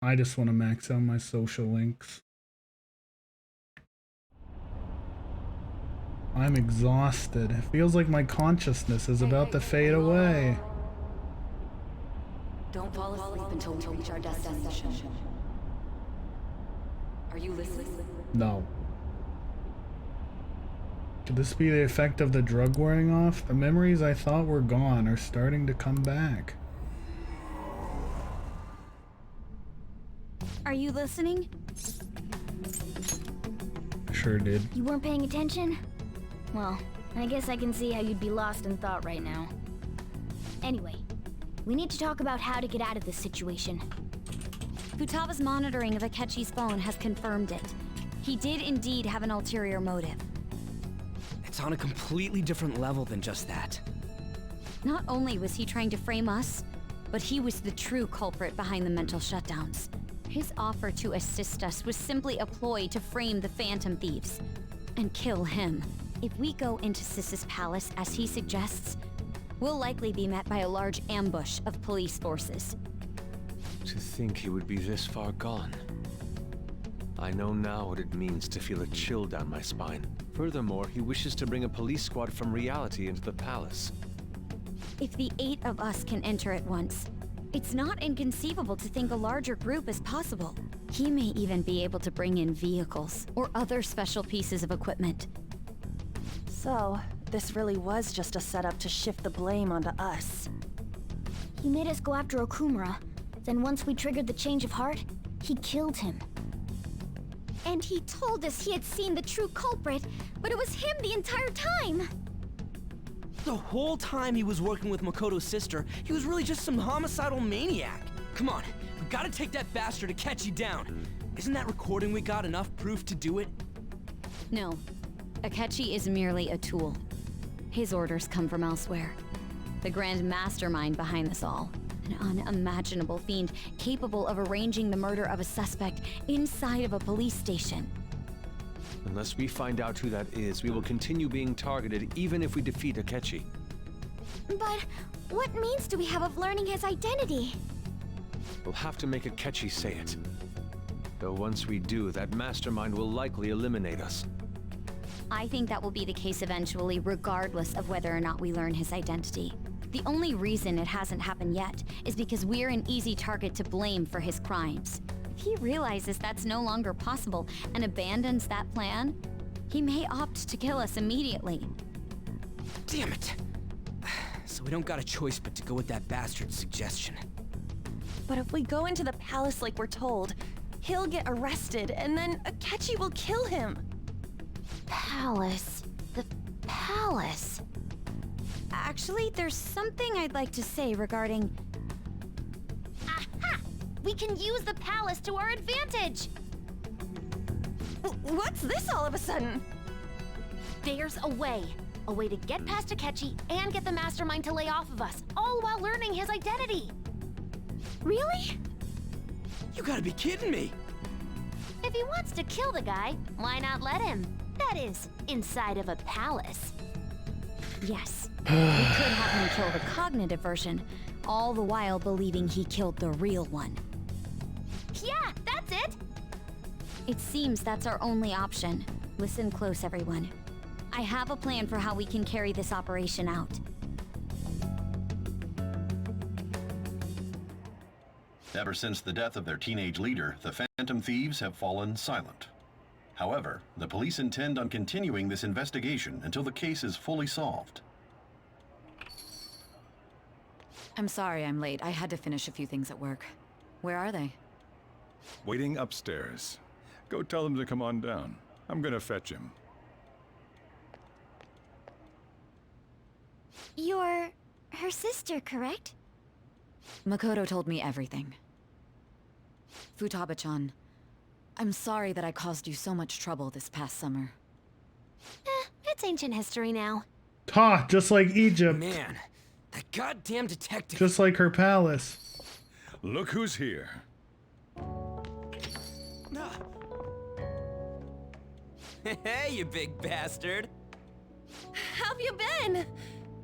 I just want to max out my social links. I'm exhausted. It feels like my consciousness is about to fade away. Don't fall asleep until we reach our destination. Are you listening? No. Could this be the effect of the drug wearing off? The memories I thought were gone are starting to come back. Are you listening? I sure did. You weren't paying attention? Well, I guess I can see how you'd be lost in thought right now. Anyway, we need to talk about how to get out of this situation. Futaba's monitoring of Akechi's phone has confirmed it. He did indeed have an ulterior motive. It's on a completely different level than just that. Not only was he trying to frame us, but he was the true culprit behind the mental shutdowns. His offer to assist us was simply a ploy to frame the Phantom Thieves and kill him. If we go into Sis's palace as he suggests, we'll likely be met by a large ambush of police forces. To think he would be this far gone. I know now what it means to feel a chill down my spine. Furthermore, he wishes to bring a police squad from reality into the palace. If the 8 of us can enter at once, it's not inconceivable to think a larger group is possible. He may even be able to bring in vehicles or other special pieces of equipment. So, this really was just a setup to shift the blame onto us. He made us go after Okumura. Then once we triggered the change of heart, he killed him. And he told us he had seen the true culprit, but it was him the entire time! The whole time he was working with Makoto's sister, he was really just some homicidal maniac. Come on, we gotta take that bastard Akechi down. Isn't that recording we got enough proof to do it? No, Akechi is merely a tool. His orders come from elsewhere. The grand mastermind behind this all. An unimaginable fiend capable of arranging the murder of a suspect inside of a police station. Unless we find out who that is, we will continue being targeted even if we defeat Akechi. But what means do we have of learning his identity? We'll have to make Akechi say it. Though once we do, that mastermind will likely eliminate us. I think that will be the case eventually, regardless of whether or not we learn his identity. The only reason it hasn't happened yet is because we're an easy target to blame for his crimes. If he realizes that's no longer possible and abandons that plan, he may opt to kill us immediately. Damn it! So we don't got a choice but to go with that bastard's suggestion. But if we go into the palace like we're told, he'll get arrested and then Akechi will kill him. Palace. The palace. Actually, there's something I'd like to say regarding... Aha! We can use the palace to our advantage! What's this all of a sudden? There's a way. A way to get past Akechi and get the mastermind to lay off of us, all while learning his identity. Really? You gotta be kidding me! If he wants to kill the guy, why not let him? That is, inside of a palace. Yes, we could have him kill the cognitive version, all the while believing he killed the real one. Yeah, that's it! It seems that's our only option. Listen close, everyone. I have a plan for how we can carry this operation out. Ever since the death of their teenage leader, the Phantom Thieves have fallen silent. However, the police intend on continuing this investigation until the case is fully solved. I'm sorry I'm late. I had to finish a few things at work. Where are they? Waiting upstairs. Go tell them to come on down. I'm gonna fetch him. You're her sister, correct? Makoto told me everything. Futaba-chan, I'm sorry that I caused you so much trouble this past summer. It's ancient history now. Ta, just like Egypt. Man, that goddamn detective. Just like her palace. Look who's here. Hey, you big bastard. How have you been?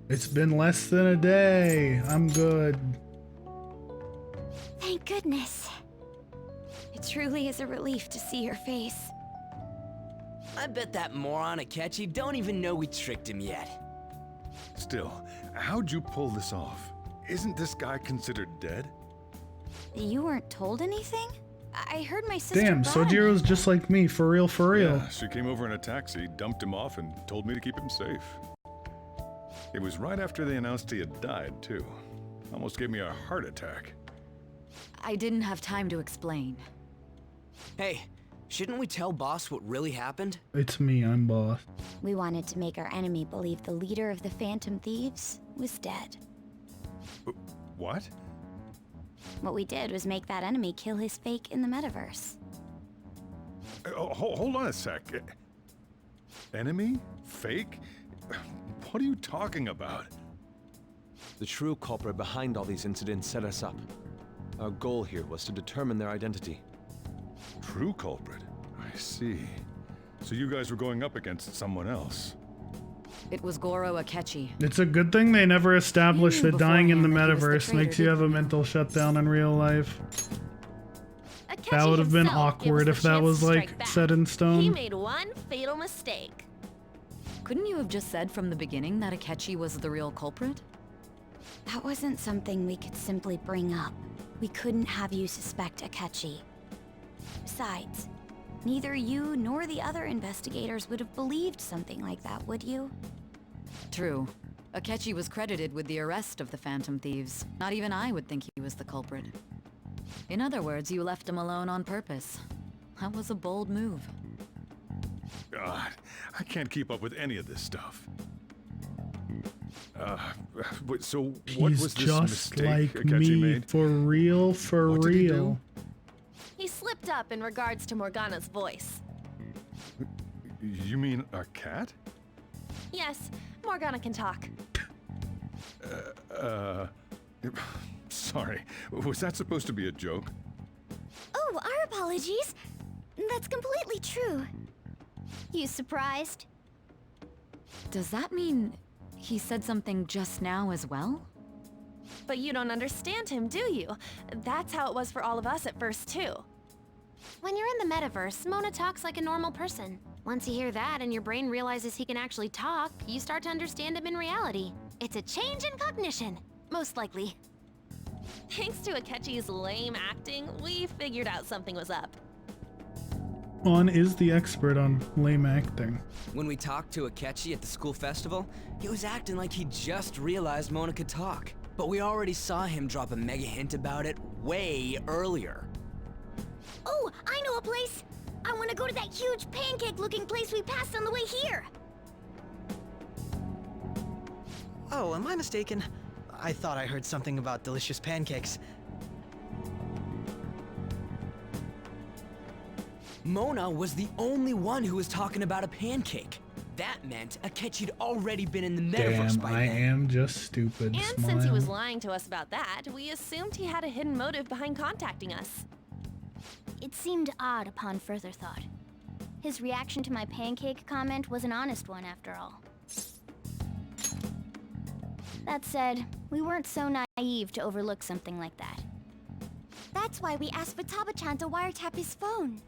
It's been less than a day. I'm good. Thank goodness. truly is a relief to see your face. I bet that moron Akechi don't even know we tricked him yet. Still, how'd you pull this off? Isn't this guy considered dead? You weren't told anything? I heard my sister Damn, Brad- Sojiro's just like me, for real, for real. Yeah, she came over in a taxi, dumped him off, and told me to keep him safe. It was right after they announced he had died, too. Almost gave me a heart attack. I didn't have time to explain. Hey, shouldn't we tell boss what really happened? It's me, I'm boss. We wanted to make our enemy believe the leader of the Phantom Thieves was dead. What? What we did was make that enemy kill his fake in the metaverse. Hold on a sec. Enemy? Fake? What are you talking about? The true culprit behind all these incidents set us up. Our goal here was to determine their identity. True culprit? I see. So you guys were going up against someone else. It was Goro Akechi. It's a good thing they never established You that knew dying in the beforehand that he was the metaverse makes you traitor, have a mental shutdown in real life. Akechi That would have been himself gave us awkward the if that chance was to like strike back. set in He stone. made one fatal mistake. Couldn't you have just said from the beginning that Akechi was the real culprit? That wasn't something we could simply bring up. We couldn't have you suspect Akechi. Besides, neither you nor the other investigators would have believed something like that, would you? True. Akechi was credited with the arrest of the Phantom Thieves. Not even I would think he was the culprit. In other words, you left him alone on purpose. That was a bold move. God, I can't keep up with any of this stuff. So what He's was this just mistake like Akechi me, made? for real, for What did he do? real. He slipped up in regards to Morgana's voice. You mean a cat? Yes, Morgana can talk. Sorry, was that supposed to be a joke? Oh, our apologies. That's completely true. You surprised? Does that mean he said something just now as well? But you don't understand him, do you? That's how it was for all of us at first, too. When you're in the metaverse, Mona talks like a normal person. Once you hear that and your brain realizes he can actually talk, you start to understand him in reality. It's a change in cognition, most likely. Thanks to Akechi's lame acting, we figured out something was up. On is the expert on lame acting. When we talked to Akechi at the school festival, he was acting like he just realized Mona could talk. But we already saw him drop a mega hint about it way earlier. Oh, I know a place! I want to go to that huge pancake-looking place we passed on the way here! Oh, am I mistaken? I thought I heard something about delicious pancakes. Mona was the only one who was talking about a pancake. That meant Akechi'd already been in the metaverse Damn, by I then. am just stupid. And Smile. since he was lying to us about that, we assumed he had a hidden motive behind contacting us. It seemed odd upon further thought. His reaction to my pancake comment was an honest one, after all. That said, we weren't so naive to overlook something like that. That's why we asked Futaba-chan to wiretap his phone.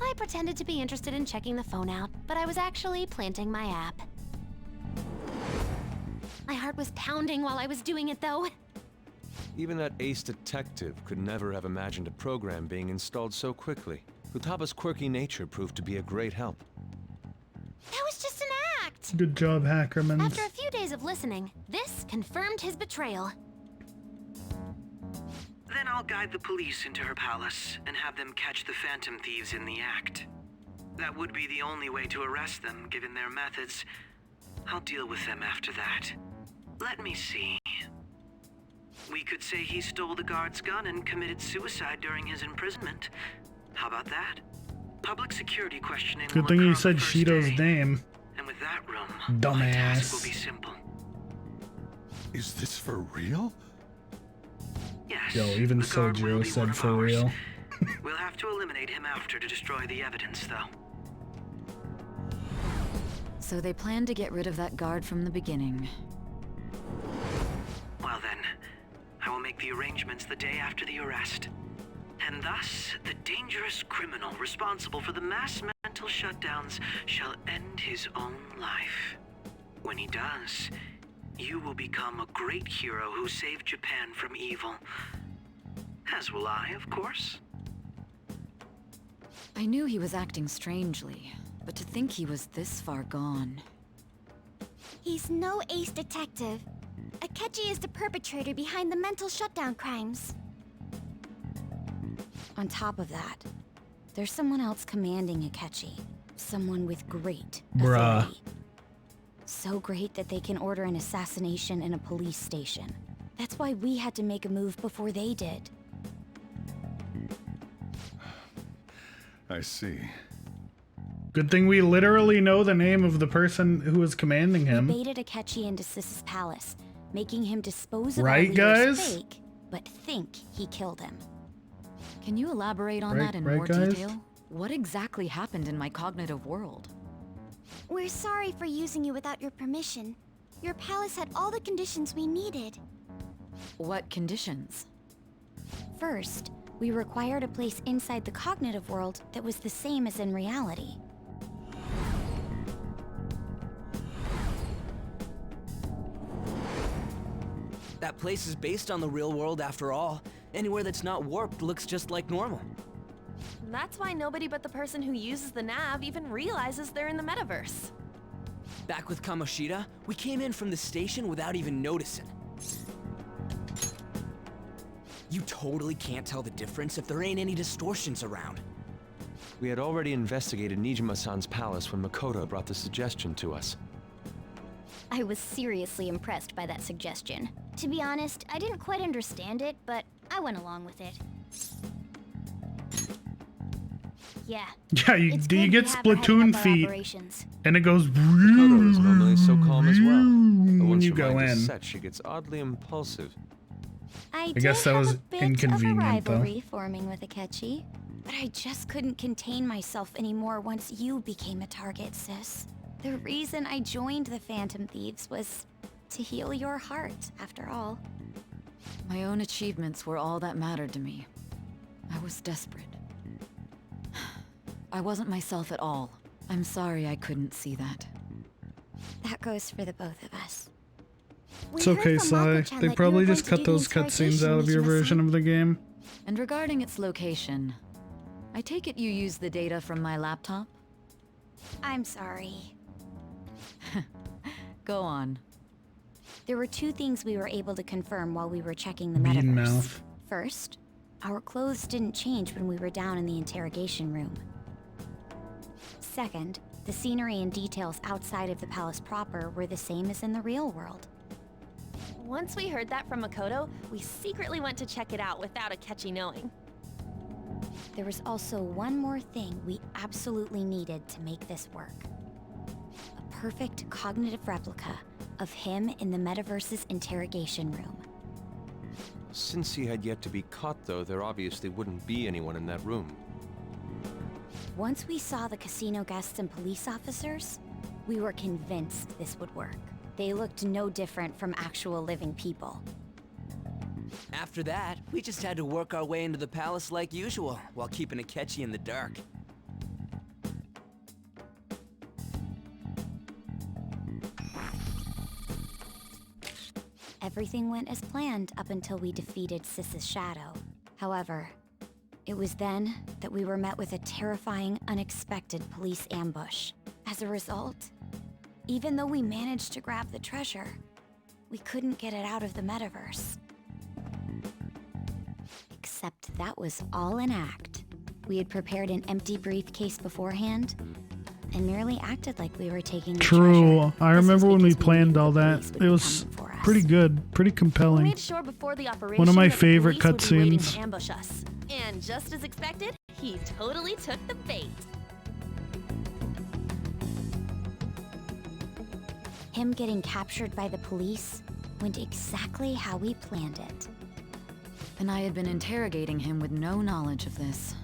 I pretended to be interested in checking the phone out, but I was actually planting my app. My heart was pounding while I was doing it, though. Even that ace detective could never have imagined a program being installed so quickly. Futaba's quirky nature proved to be a great help. That was just an act! Good job, Hackerman. After a few days of listening, this confirmed his betrayal. Then I'll guide the police into her palace and have them catch the Phantom Thieves in the act. That would be the only way to arrest them, given their methods. I'll deal with them after that. Let me see. We could say he stole the guard's gun and committed suicide during his imprisonment. How about that? Public security questioning Good will thing occur you on the said first Shido's day. name. And with that room, my task will be simple. Is this for real? Yes. Yo, even the guard will Sojiro be one said of for ours. real. We'll have to eliminate him after to destroy the evidence, though. So they planned to get rid of that guard from the beginning. Well then, I will make the arrangements the day after the arrest. And thus, the dangerous criminal responsible for the mass mental shutdowns shall end his own life. When he does, you will become a great hero who saved Japan from evil. As will I, of course. I knew he was acting strangely, but to think he was this far gone. He's no ace detective. Akechi is the perpetrator behind the mental shutdown crimes. On top of that, there's someone else commanding Akechi. Someone with great Bruh. authority. So great that they can order an assassination in a police station. That's why we had to make a move before they did. I see. Good thing we literally know the name of the person who was commanding him. We baited Akechi into Sis's palace, making him dispose of Right, our leader's guys? fake, but think he killed him. Can you elaborate on Right- that in right, more guys? detail? What exactly happened in my cognitive world? We're sorry for using you without your permission. Your palace had all the conditions we needed. What conditions? First, we required a place inside the cognitive world that was the same as in reality. That place is based on the real world after all. Anywhere that's not warped looks just like normal. That's why nobody but the person who uses the nav even realizes they're in the metaverse. Back with Kamoshida, we came in from the station without even noticing. You totally can't tell the difference if there ain't any distortions around. We had already investigated Nijima-san's palace when Makoto brought the suggestion to us. I was seriously impressed by that suggestion. To be honest, I didn't quite understand it, but I went along with it. Yeah. Yeah, you it's do you good get we have her heading Splatoon up our feet, operations. and it goes Makoto is normally so calm as well. But when once you her go mind is in. set, she gets oddly impulsive. I guess did that have was a bit inconvenient, of a though. rivalry forming with Akechi, but I just couldn't contain myself anymore once you became a target, sis. The reason I joined the Phantom Thieves was to heal your heart, after all. My own achievements were all that mattered to me. I was desperate. I wasn't myself at all. I'm sorry I couldn't see that. That goes for the both of us. It's okay, Sai. They probably just cut those cutscenes out of your version of the game. And regarding its location, I take it you used the data from my laptop? I'm sorry. Go on. There were two things we were able to confirm while we were checking the Bean metaverse. mouth. First, our clothes didn't change when we were down in the interrogation room. Second, the scenery and details outside of the palace proper were the same as in the real world. Once we heard that from Makoto, we secretly went to check it out without Akechi knowing. There was also one more thing we absolutely needed to make this work. A perfect cognitive replica of him in the metaverse's interrogation room. Since he had yet to be caught, though, there obviously wouldn't be anyone in that room. Once we saw the casino guests and police officers, we were convinced this would work. They looked no different from actual living people. After that, we just had to work our way into the palace like usual, while keeping Akechi in the dark. Everything went as planned up until we defeated Sis's shadow. However, it was then that we were met with a terrifying, unexpected police ambush. As a result, even though we managed to grab the treasure, we couldn't get it out of the metaverse. Except that was all an act. We had prepared an empty briefcase beforehand and merely acted like we were taking the True. treasure. I This was remember when we because planned knew all the that. police would It be was coming for us. pretty good, pretty We compelling. made sure before the operation One of my that the favorite police would be waiting cutscenes. to ambush us. And just as expected, he totally took the bait. Him getting captured by the police went exactly how we planned it. And I had been interrogating him with no knowledge of this.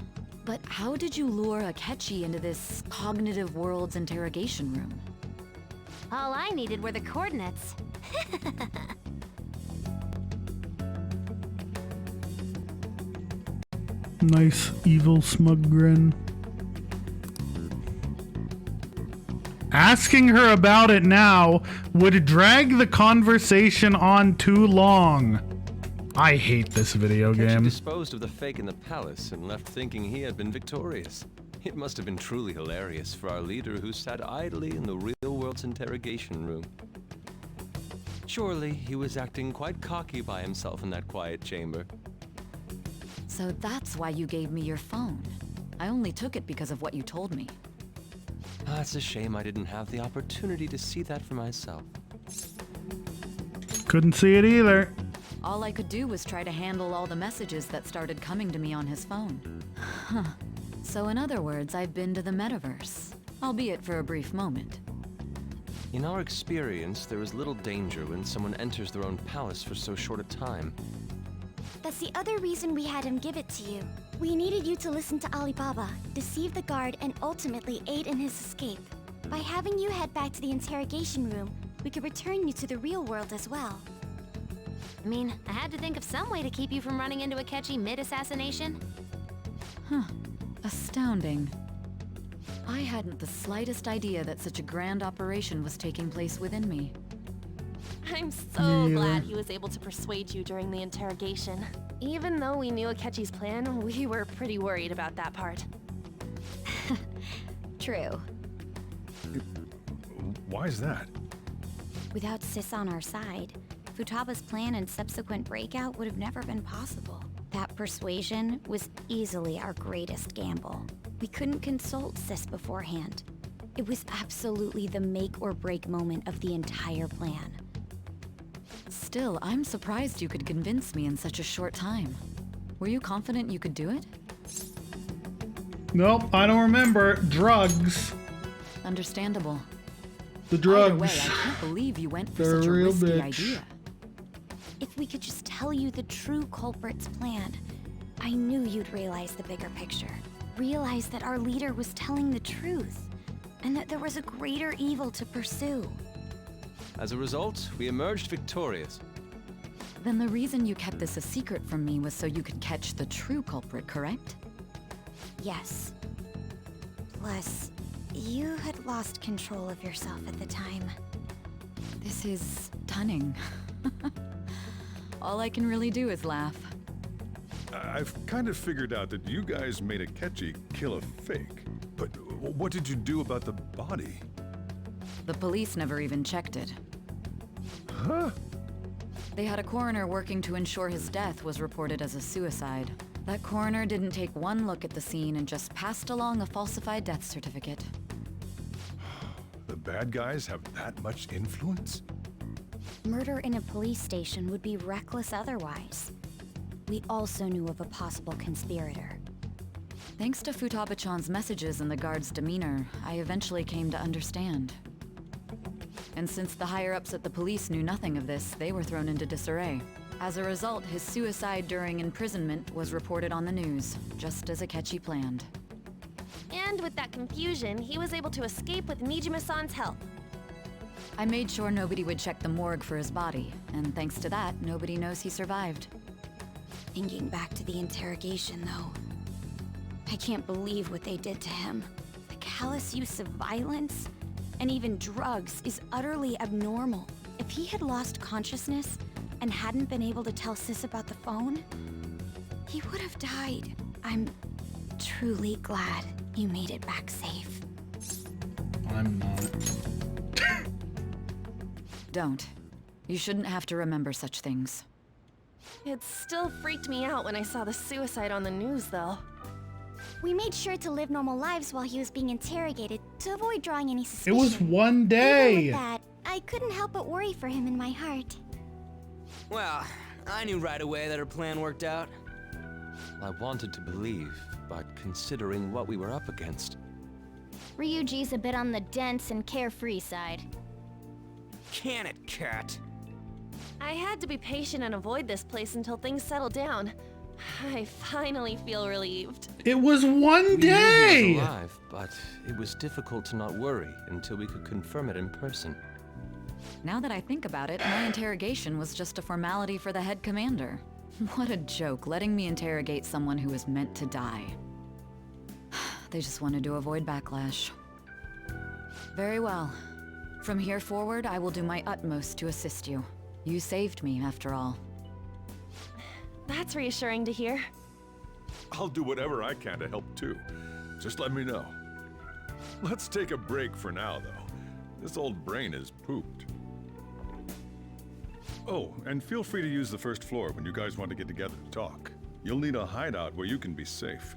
But how did you lure Akechi into this cognitive world's interrogation room? All I needed were the coordinates. Nice evil smug grin. Asking her about it now would drag the conversation on too long. I hate this video Akechi game. disposed of the fake in the palace and left thinking he had been victorious. It must have been truly hilarious for our leader who sat idly in the real world's interrogation room. Surely he was acting quite cocky by himself in that quiet chamber. So that's why you gave me your phone. I only took it because of what you told me. It's a shame I didn't have the opportunity to see that for myself. Couldn't see it either. All I could do was try to handle all the messages that started coming to me on his phone. Huh. So in other words, I've been to the metaverse, albeit for a brief moment. In our experience, there is little danger when someone enters their own palace for so short a time. That's the other reason we had him give it to you. We needed you to listen to Alibaba, deceive the guard, and ultimately aid in his escape. By having you head back to the interrogation room, we could return you to the real world as well. I mean, I had to think of some way to keep you from running into Akechi mid-assassination. Huh. Astounding. I hadn't the slightest idea that such a grand operation was taking place within me. I'm so Yeah. glad he was able to persuade you during the interrogation. Even though we knew Akechi's plan, we were pretty worried about that part. True. Why is that? Without Sis on our side, Futaba's plan and subsequent breakout would have never been possible. That persuasion was easily our greatest gamble. We couldn't consult Sis beforehand. It was absolutely the make or break moment of the entire plan. Still, I'm surprised you could convince me in such a short time. Were you confident you could do it? Nope, I don't remember. Drugs. Understandable. The Either way, drugs. I can't believe you went for They're such a a real risky bitch. idea. If we could just tell you the true culprit's plan, I knew you'd realize the bigger picture. Realize that our leader was telling the truth, and that there was a greater evil to pursue. As a result, we emerged victorious. Then the reason you kept this a secret from me was so you could catch the true culprit, correct? Yes. Plus, you had lost control of yourself at the time. This is stunning. All I can really do is laugh. I've kind of figured out that you guys made Akechi kill a fake. But what did you do about the body? The police never even checked it. Huh? They had a coroner working to ensure his death was reported as a suicide. That coroner didn't take one look at the scene and just passed along a falsified death certificate. The bad guys have that much influence? Murder in a police station would be reckless otherwise. We also knew of a possible conspirator. Thanks to Futaba-chan's messages and the guard's demeanor, I eventually came to understand. And since the higher-ups at the police knew nothing of this, they were thrown into disarray. As a result, his suicide during imprisonment was reported on the news, just as Akechi planned. And with that confusion, he was able to escape with Nijima-san's help. I made sure nobody would check the morgue for his body, and thanks to that, nobody knows he survived. Thinking back to the interrogation, though, I can't believe what they did to him. The callous use of violence, and even drugs, is utterly abnormal. If he had lost consciousness and hadn't been able to tell Sis about the phone, he would have died. I'm truly glad you made it back safe. I'm not. Don't. You shouldn't have to remember such things. It still freaked me out when I saw the suicide on the news, though. We made sure to live normal lives while he was being interrogated to avoid drawing any It suspicion. was one Even day. with that, I couldn't help but worry for him in my heart. Well, I knew right away that her plan worked out. I wanted to believe, but considering what we were up against. Ryuji's a bit on the dense and carefree side. Can it, cat? I had to be patient and avoid this place until things settled down. I finally feel relieved. It was one We knew he day. was alive, but it was difficult to not worry until we could confirm it in person. Now that I think about it, my interrogation was just a formality for the head commander. What a joke, letting me interrogate someone who is meant to die. They just wanted to avoid backlash. Very well. From here forward, I will do my utmost to assist you. You saved me, after all. That's reassuring to hear. I'll do whatever I can to help too. Just let me know. Let's take a break for now, though. This old brain is pooped. Oh, and feel free to use the first floor when you guys want to get together to talk. You'll need a hideout where you can be safe.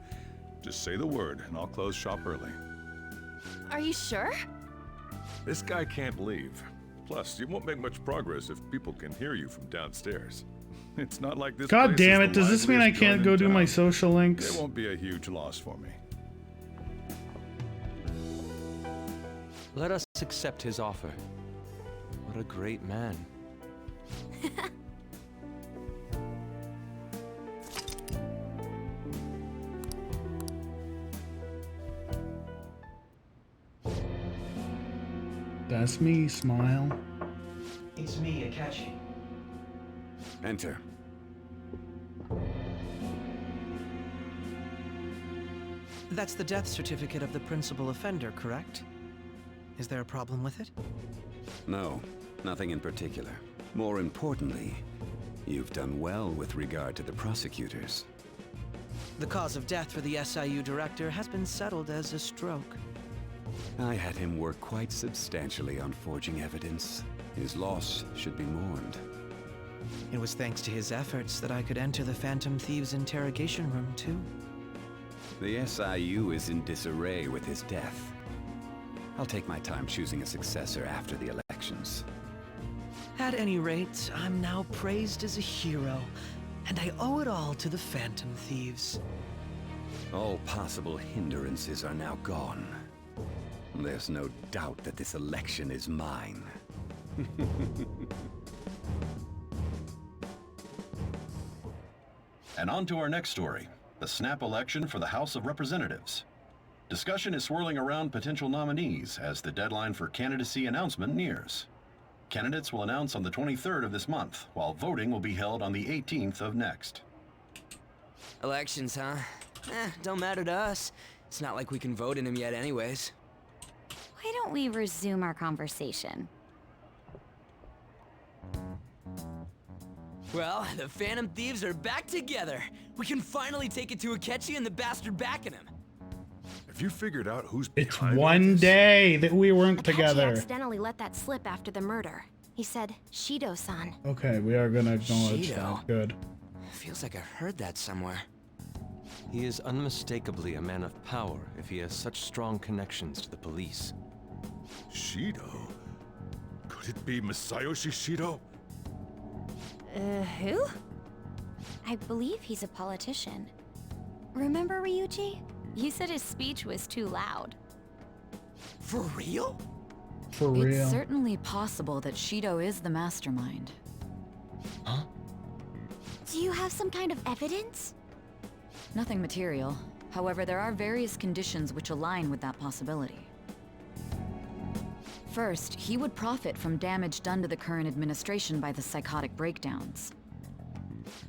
Just say the word, and I'll close shop early. Are you sure? This guy can't leave. Plus, you won't make much progress if people can hear you from downstairs. It's not like this. God place damn is it, the does this mean I liveliest can't joint go in do my town. social links? It won't be a huge loss for me. Let us accept his offer. What a great man. That's me, smile. It's me, Akechi. Enter. That's the death certificate of the principal offender, correct? Is there a problem with it? No, nothing in particular. More importantly, you've done well with regard to the prosecutors. The cause of death for the SIU director has been settled as a stroke. I had him work quite substantially on forging evidence. His loss should be mourned. It was thanks to his efforts that I could enter the Phantom Thieves' interrogation room, too. The SIU is in disarray with his death. I'll take my time choosing a successor after the elections. At any rate, I'm now praised as a hero, and I owe it all to the Phantom Thieves. All possible hindrances are now gone. There's no doubt that this election is mine. And on to our next story, the snap election for the House of Representatives. Discussion is swirling around potential nominees as the deadline for candidacy announcement nears. Candidates will announce on the 23rd of this month, while voting will be held on the 18th of next. Elections, huh? Don't matter to us. It's not like we can vote in them yet anyways. Why don't we resume our conversation? Well, the Phantom Thieves are back together. We can finally take it to Akechi and the bastard backing him. Have you figured out who's It's behind all one this? day that we weren't Akechi together. accidentally let that slip after the murder. He said, Shido-san. Okay, we are gonna acknowledge Shido. that. Good. Feels like I heard that somewhere. He is unmistakably a man of power if he has such strong connections to the police. Shido? Could it be Masayoshi Shido? Who? I believe he's a politician. Remember, Ryuji? You said his speech was too loud. For real? For real. It's certainly possible that Shido is the mastermind. Huh? Do you have some kind of evidence? Nothing material. However, there are various conditions which align with that possibility. First, he would profit from damage done to the current administration by the psychotic breakdowns.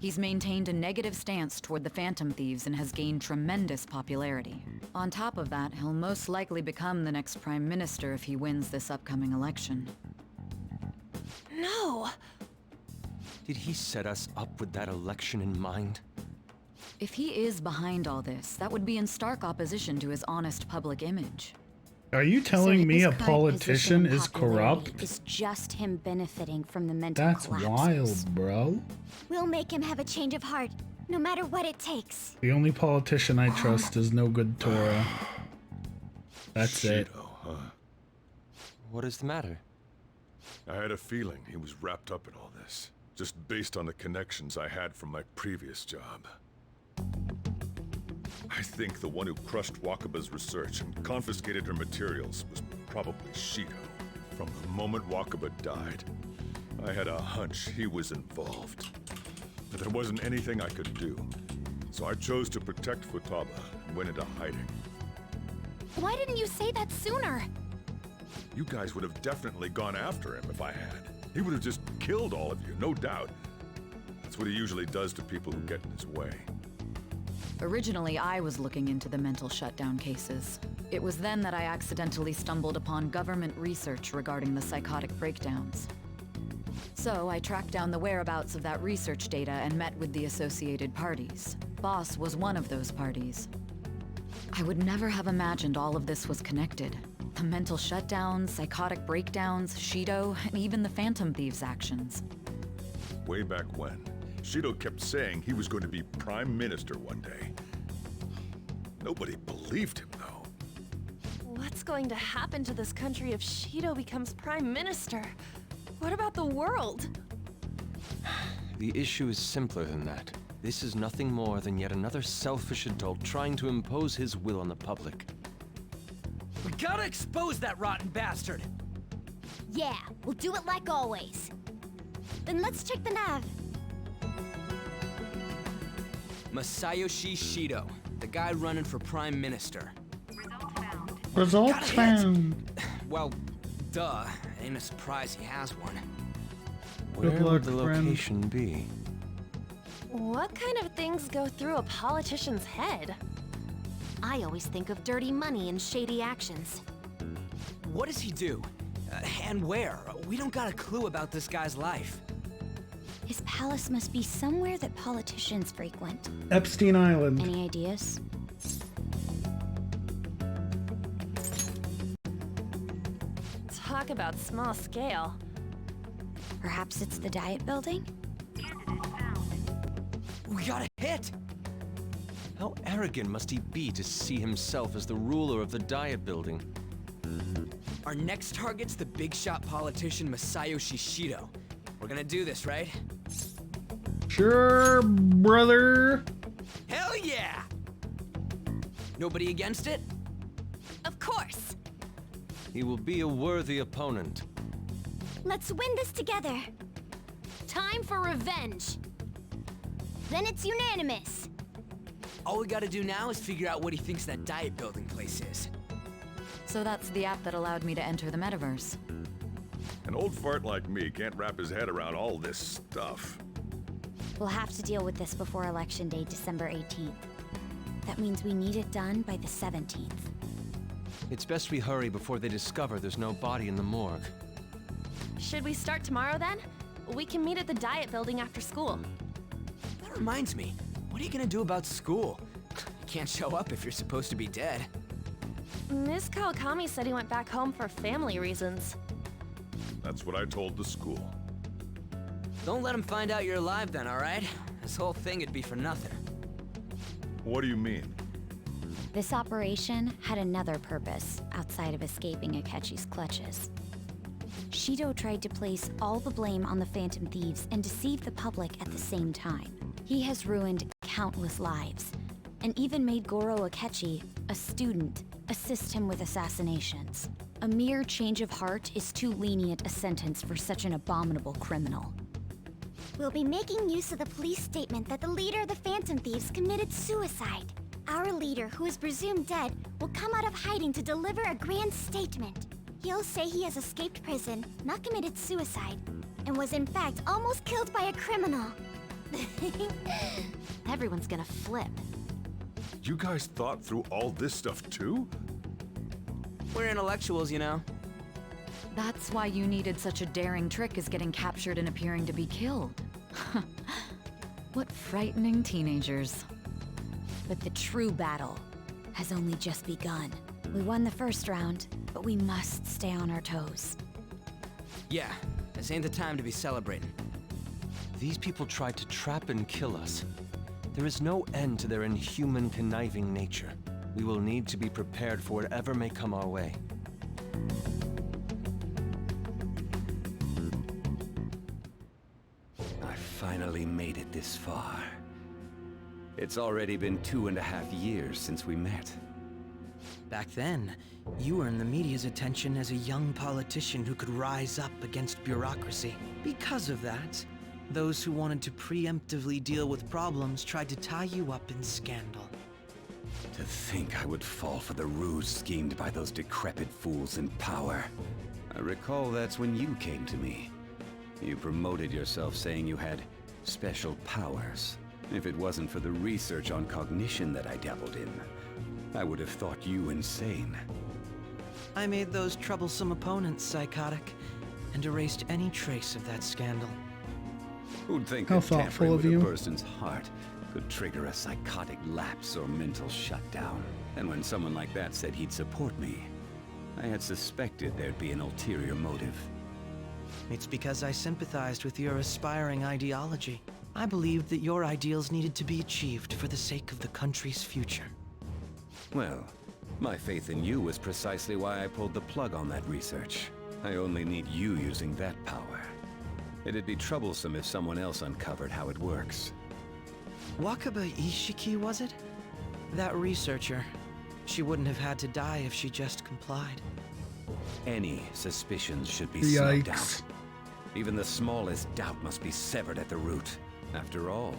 He's maintained a negative stance toward the Phantom Thieves and has gained tremendous popularity. On top of that, he'll most likely become the next Prime Minister if he wins this upcoming election. No! Did he set us up with that election in mind? If he is behind all this, that would be in stark opposition to his honest public image. Are you telling So me his a current politician position and is popularity corrupt? Is just him benefiting from the mental That's collapses. wild, bro. We'll make him have a change of heart, no matter what it takes. The only politician I trust is no good Tora. That's it. Shido, huh? What is the matter? I had a feeling he was wrapped up in all this, just based on the connections I had from my previous job. I think the one who crushed Wakaba's research and confiscated her materials was probably Shido. From the moment Wakaba died, I had a hunch he was involved. But there wasn't anything I could do, so I chose to protect Futaba and went into hiding. Why didn't you say that sooner? You guys would have definitely gone after him if I had. He would have just killed all of you, no doubt. That's what he usually does to people who get in his way. Originally, I was looking into the mental shutdown cases. It was then that I accidentally stumbled upon government research regarding the psychotic breakdowns. So I tracked down the whereabouts of that research data and met with the associated parties. Boss was one of those parties. I would never have imagined all of this was connected. The mental shutdowns, psychotic breakdowns, Shido, and even the Phantom Thieves' actions. Way back when, Shido kept saying he was going to be Prime Minister one day. Nobody believed him, though. What's going to happen to this country if Shido becomes Prime Minister? What about the world? The issue is simpler than that. This is nothing more than yet another selfish adult trying to impose his will on the public. We gotta expose that rotten bastard! Yeah, we'll do it like always. Then let's check the nav. Masayoshi Shido, the guy running for Prime Minister. Results found. Well, duh. Ain't a surprise he has one. Where luck, would the friend. location be? What kind of things go through a politician's head? I always think of dirty money and shady actions. What does he do? And where? We don't got a clue about this guy's life. His palace must be somewhere that politicians frequent. Epstein Island. Any ideas? Talk about small scale. Perhaps it's the Diet Building? We got a hit! How arrogant must he be to see himself as the ruler of the Diet Building? Our next target's the big shot politician Masayoshi Shido. We're gonna do this, right? Sure, brother. Hell yeah! Nobody against it? Of course! He will be a worthy opponent. Let's win this together. Time for revenge! Then it's unanimous. All we gotta do now is figure out what he thinks that Diet Building place is. So that's the app that allowed me to enter the metaverse. An old fart like me can't wrap his head around all this stuff. We'll have to deal with this before Election Day, December 18th. That means we need it done by the 17th. It's best we hurry before they discover there's no body in the morgue. Should we start tomorrow then? We can meet at the Diet Building after school. That reminds me, what are you gonna do about school? You can't show up if you're supposed to be dead. Miss Kawakami said he went back home for family reasons. That's what I told the school. Don't let him find out you're alive then, alright? This whole thing would be for nothing. What do you mean? This operation had another purpose outside of escaping Akechi's clutches. Shido tried to place all the blame on the Phantom Thieves and deceive the public at the same time. He has ruined countless lives, and even made Goro Akechi, a student, assist him with assassinations. A mere change of heart is too lenient a sentence for such an abominable criminal. We'll be making use of the police statement that the leader of the Phantom Thieves committed suicide. Our leader, who is presumed dead, will come out of hiding to deliver a grand statement. He'll say he has escaped prison, not committed suicide, and was in fact almost killed by a criminal. Everyone's gonna flip. You guys thought through all this stuff too? We're intellectuals, you know. That's why you needed such a daring trick as getting captured and appearing to be killed. What frightening teenagers. But the true battle has only just begun. We won the first round, but we must stay on our toes. Yeah, this ain't the time to be celebrating. These people tried to trap and kill us. There is no end to their inhuman, conniving nature. We will need to be prepared for whatever may come our way. I finally made it this far. It's already been 2.5 years since we met. Back then, you earned the media's attention as a young politician who could rise up against bureaucracy. Because of that, those who wanted to preemptively deal with problems tried to tie you up in scandal. To think I would fall for the ruse schemed by those decrepit fools in power. I recall that's when you came to me. You promoted yourself saying you had Special powers. If it wasn't for the research on cognition that I dabbled in, I would have thought you insane. I made those troublesome opponents psychotic, and erased any trace of that scandal. Who'd think How that thoughtful tampering of with you. a person's heart could trigger a psychotic lapse or mental shutdown? And when someone like that said he'd support me, I had suspected there'd be an ulterior motive. It's because I sympathized with your aspiring ideology. I believed that your ideals needed to be achieved for the sake of the country's future. Well, my faith in you was precisely why I pulled the plug on that research. I only need you using that power. It'd be troublesome if someone else uncovered how it works. Wakaba Ishiki, was it? That researcher. She wouldn't have had to die if she just complied. Any suspicions should be snuffed out. Yikes. Even the smallest doubt must be severed at the root. After all,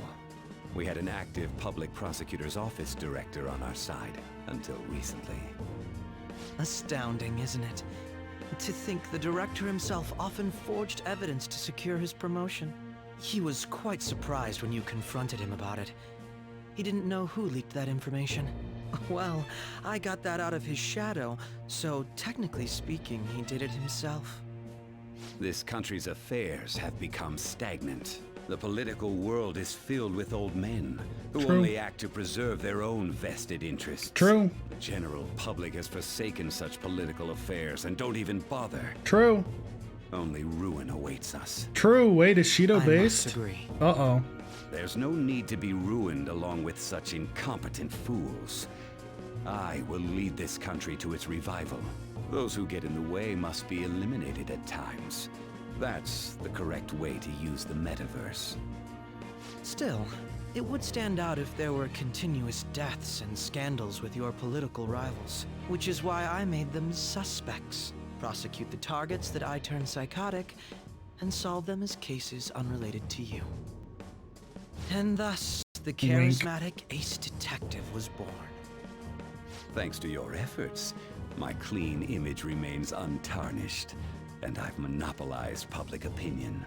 we had an active public prosecutor's office director on our side until recently. Astounding, isn't it? To think the director himself often forged evidence to secure his promotion. He was quite surprised when you confronted him about it. He didn't know who leaked that information. Well, I got that out of his shadow, so technically speaking, he did it himself. This country's affairs have become stagnant. The political world is filled with old men who True. only act to preserve their own vested interests. True. The general public has forsaken such political affairs and don't even bother. True. Only ruin awaits us. True. Wait, is Shido I based? must agree. Uh-oh. There's no need to be ruined along with such incompetent fools. I will lead this country to its revival. Those who get in the way must be eliminated at times. That's the correct way to use the metaverse. Still, it would stand out if there were continuous deaths and scandals with your political rivals, which is why I made them suspects. Prosecute the targets that I turn psychotic, and solve them as cases unrelated to you. And thus, the charismatic ace detective was born. Thanks to your efforts, my clean image remains untarnished, and I've monopolized public opinion.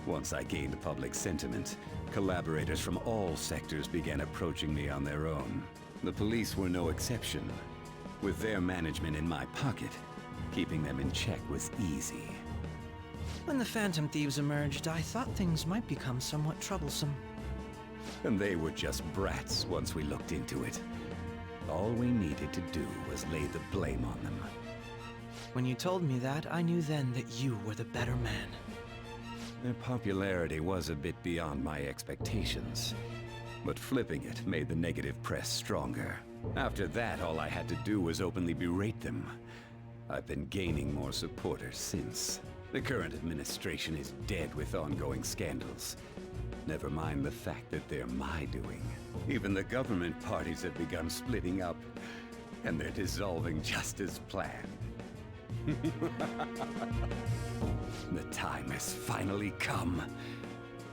Once I gained public sentiment, collaborators from all sectors began approaching me on their own. The police were no exception. With their management in my pocket, keeping them in check was easy. When the Phantom Thieves emerged, I thought things might become somewhat troublesome. And they were just brats once we looked into it. All we needed to do was lay the blame on them. When you told me that, I knew then that you were the better man. Their popularity was a bit beyond my expectations, but flipping it made the negative press stronger. After that, all I had to do was openly berate them. I've been gaining more supporters since. The current administration is dead with ongoing scandals. Never mind the fact that they're my doing. Even the government parties have begun splitting up, and they're dissolving just as planned. The time has finally come.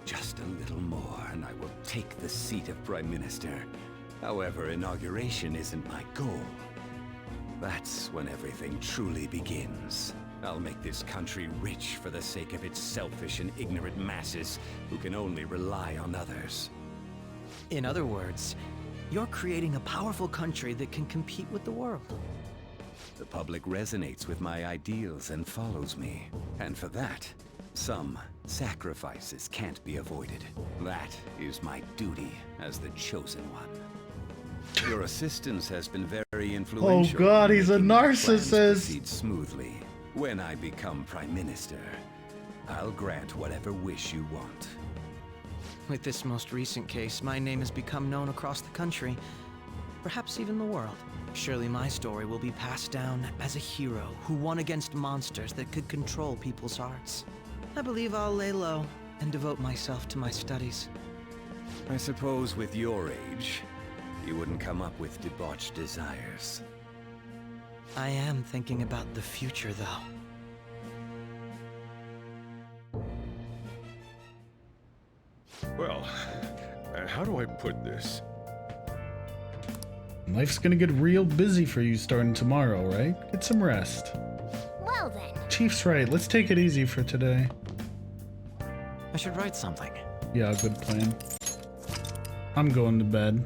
Just a little more, and I will take the seat of Prime Minister. However, inauguration isn't my goal. That's when everything truly begins. I'll make this country rich for the sake of its selfish and ignorant masses who can only rely on others. In other words, you're creating a powerful country that can compete with the world. The public resonates with my ideals and follows me. And for that, some sacrifices can't be avoided. That is my duty as the chosen one. Your assistance has been very influential. Oh God, he's a in making my plans narcissist. proceed smoothly. When I become Prime Minister, I'll grant whatever wish you want. With this most recent case, my name has become known across the country, perhaps even the world. Surely my story will be passed down as a hero who won against monsters that could control people's hearts. I believe I'll lay low and devote myself to my studies. I suppose with your age, you wouldn't come up with debauched desires. I am thinking about the future, though. Well, how do I put this? Life's gonna get real busy for you starting tomorrow, right? Get some rest. Well then. Chief's right. Let's take it easy for today. I should write something. Yeah, good plan. I'm going to bed.